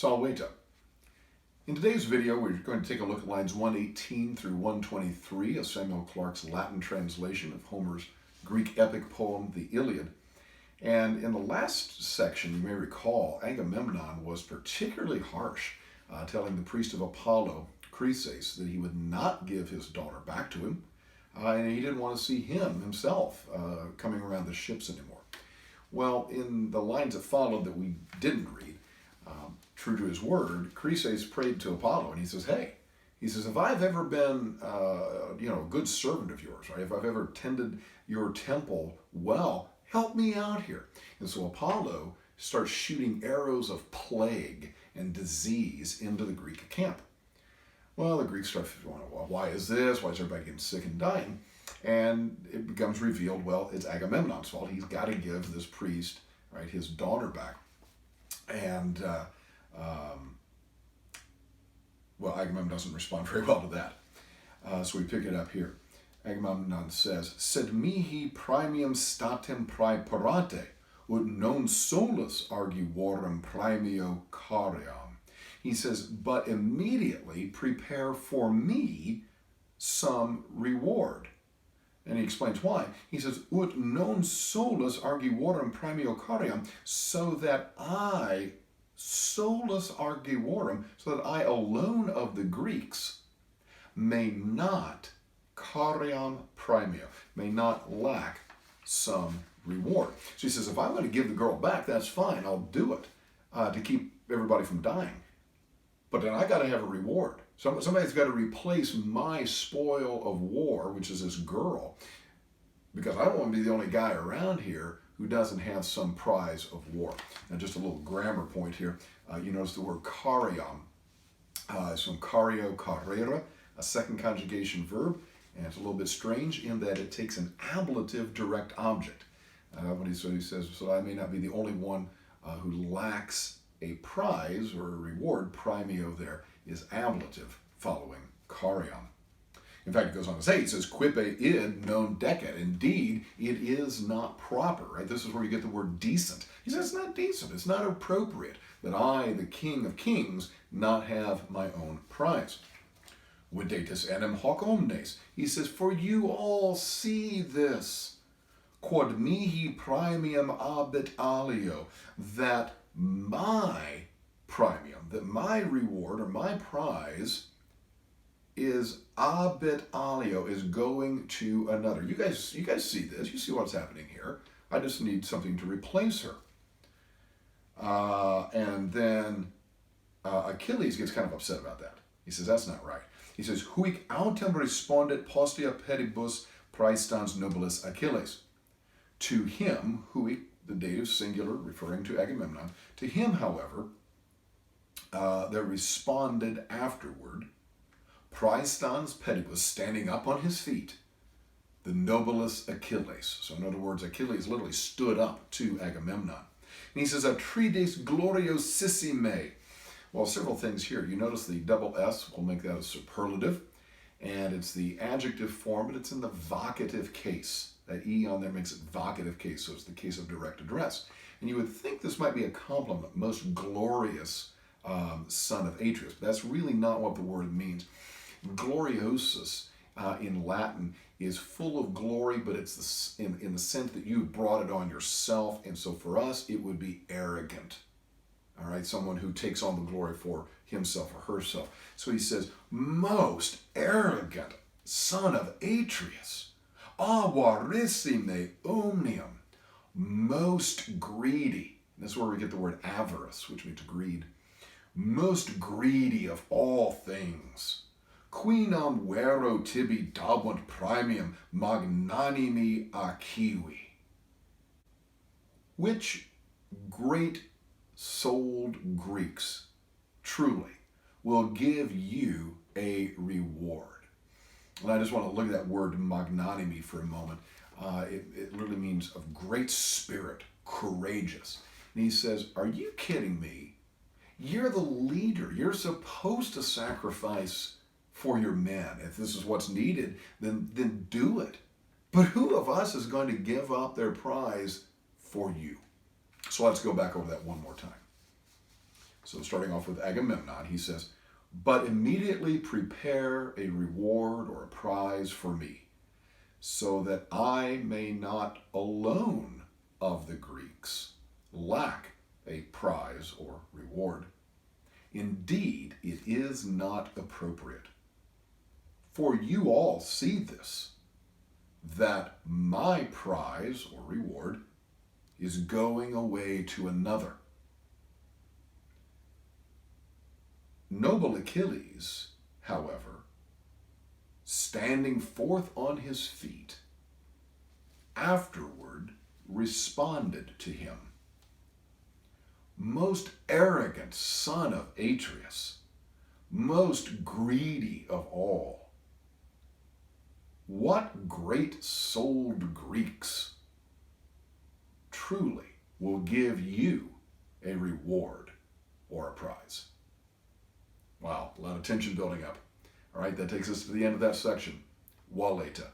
Salveta. In today's video, we're going to take a look at lines 118 through 123 of Samuel Clarke's Latin translation of Homer's Greek epic poem, the Iliad. And in the last section, you may recall, Agamemnon was particularly harsh, telling the priest of Apollo, Chryses, that he would not give his daughter back to him, and he didn't want to see him himself coming around the ships anymore. Well, in the lines that followed that we didn't read, true to his word, Chryses prayed to Apollo, and he says, hey, he says, if I've ever been, a good servant of yours, right? If I've ever tended your temple well, help me out here. And so Apollo starts shooting arrows of plague and disease into the Greek camp. Well, the Greeks start wondering, well, why is this? Why is everybody getting sick and dying? And it becomes revealed, well, it's Agamemnon's fault. He's got to give this priest, right, his daughter back. And, Agamemnon doesn't respond very well to that. So we pick it up here. Agamemnon says, Sed mihi praemium statim praeparate, ut non solus arguvorem praemio cariam. He says, but immediately prepare for me some reward. And he explains why. He says, ut non solus arguvorem praemio cariam, so that I, solus arguvorem, so that I alone of the Greeks may not cariam praemio, may not lack some reward. So he says, if I'm going to give the girl back, that's fine, I'll do it to keep everybody from dying. But then I got to have a reward. Somebody's got to replace my spoil of war, which is this girl, because I don't want to be the only guy around here who doesn't have some prize of war. Now, just a little grammar point here. You notice the word cariam. It's from cario, carrera, a second conjugation verb, and it's a little bit strange in that it takes an ablative direct object. He says, so I may not be the only one who lacks a prize or a reward. Praemio there is ablative following cariam. In fact, it goes on to say, it says, quippe id non decet. Indeed, it is not proper, right? This is where you get the word decent. He says, it's not decent, it's not appropriate that I, the King of Kings, not have my own prize. Videtis enim hoc omnes. He says, for you all see this. Quod mihi praemium abit alio, that my premium, that my reward or my prize is abit alio, is going to another. You guys see this. You see what's happening here. I just need something to replace her. And then Achilles gets kind of upset about that. He says, that's not right. He says, huic autem respondet postea peribus praestans nobilis Achilles. To him, huic, the dative singular referring to Agamemnon, to him, however, there responded afterward, praestans pedibus, standing up on his feet, the nobilis Achilles. So in other words, Achilles literally stood up to Agamemnon. And he says, atrides gloriosissime. Well, several things here. You notice the double S, we'll make that a superlative, and it's the adjective form, but it's in the vocative case. That E on there makes it vocative case, so it's the case of direct address. And you would think this might be a compliment, most glorious son of Atreus, but that's really not what the word means. Gloriosus in Latin is full of glory, but it's in the sense that you brought it on yourself, and so for us it would be arrogant. All right, someone who takes on the glory for himself or herself. So he says, most arrogant son of Atreus, avarissime omnium, most greedy. That's where we get the word avarice, which means greed. Most greedy of all things. Quinam vero tibi dabunt praemium magnanimi acivi. Which great-souled Greeks truly will give you a reward. And I just want to look at that word magnanimi for a moment. It literally means of great spirit, courageous. And he says, are you kidding me? You're the leader. You're supposed to sacrifice for your men. If this is what's needed, then do it. But who of us is going to give up their prize for you? So let's go back over that one more time. So starting off with Agamemnon, he says, "But immediately prepare a reward or a prize for me, so that I may not alone of the Greeks lack a prize or reward. Indeed, it is not appropriate. For you all see this, that my prize or reward is going away to another. Noble Achilles, however, standing forth on his feet, afterward responded to him, 'Most arrogant son of Atreus, most greedy of all, what great-souled Greeks truly will give you a reward or a prize?'" Wow, a lot of tension building up. All right, that takes us to the end of that section. Waleta.